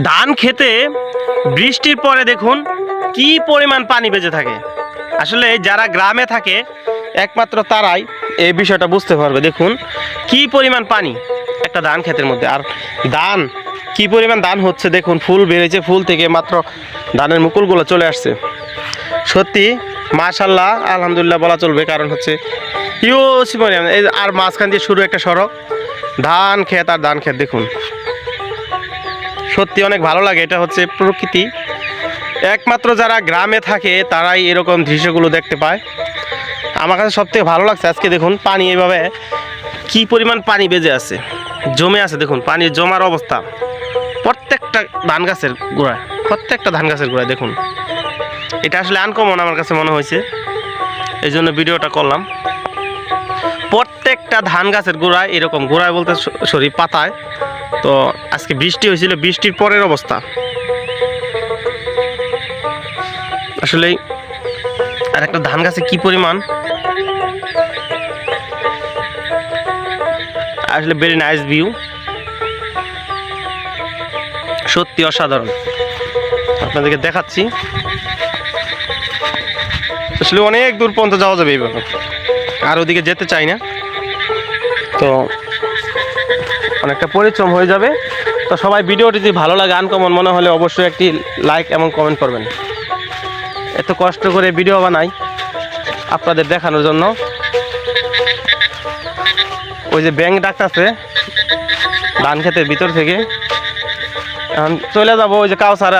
ধান খেতে বৃষ্টির পরে দেখুন কি পরিমাণ পানি বেজে থাকে। আসলে যারা গ্রামে থাকে একমাত্র তারাই এই বিষয়টা বুঝতে পারবে। দেখুন কি পরিমাণ পানি একটা ধান ক্ষেতের মধ্যে, আর ধান কি পরিমাণ ধান হচ্ছে দেখুন, ফুল বেরিয়েছে, ফুল থেকে মাত্র ধানের মুকুলগুলো চলে আসছে। সত্যি মাশাআল্লাহ আলহামদুলিল্লাহ বলা চলবে, কারণ হচ্ছে হিউজ পরিমাণ। এই আর মাঝখান দিয়ে শুরু একটা সড়ক, ধান ক্ষেত আর ধান ক্ষেত। দেখুন সত্যি অনেক ভালো লাগে। এটা হচ্ছে প্রকৃতি, একমাত্র যারা গ্রামে থাকে তারাই এরকম দৃশ্যগুলো দেখতে পায়। আমার কাছে সবথেকে ভালো লাগছে আজকে দেখুন পানি এইভাবে কি পরিমাণ পানি বেজে আছে, জমে আছে। দেখুন পানির জমার অবস্থা প্রত্যেকটা ধান গাছের গোড়ায়, প্রত্যেকটা ধান গাছের গোড়ায় দেখুন। এটা আসলে আনকমন আমার কাছে মনে হয়েছে, এই জন্য ভিডিওটা করলাম। প্রত্যেকটা ধান গাছের গোড়ায় এরকম, গোড়ায় বলতে সরি পাতায়। তো আজকে বৃষ্টি হয়েছিল, বৃষ্টির পরের অবস্থা আসলে। আর একটা ধান গাছে কি পরিমাণ, আসলে ভেরি নাইস ভিউ, সত্যি অসাধারণ। আপনাদেরকে দেখাচ্ছি, আসলে অনেক দূর পর্যন্ত যাওয়া যাবে এইভাবে, আর ওদিকে যেতে চাই না, তো অনেকটা পরিশ্রম হয়ে যাবে। তো সবাই ভিডিওটি যদি ভালো লাগে, আনকমন মনে হলে অবশ্যই একটি লাইক এবং কমেন্ট করবেন। এত কষ্ট করে ভিডিও বানাই আপনাদের দেখানোর জন্য। ওই যে ব্যাঙ ডাকতেছে ধান ক্ষেতের ভিতর থেকে, এখন চলে যাবো ওই যে কাউসার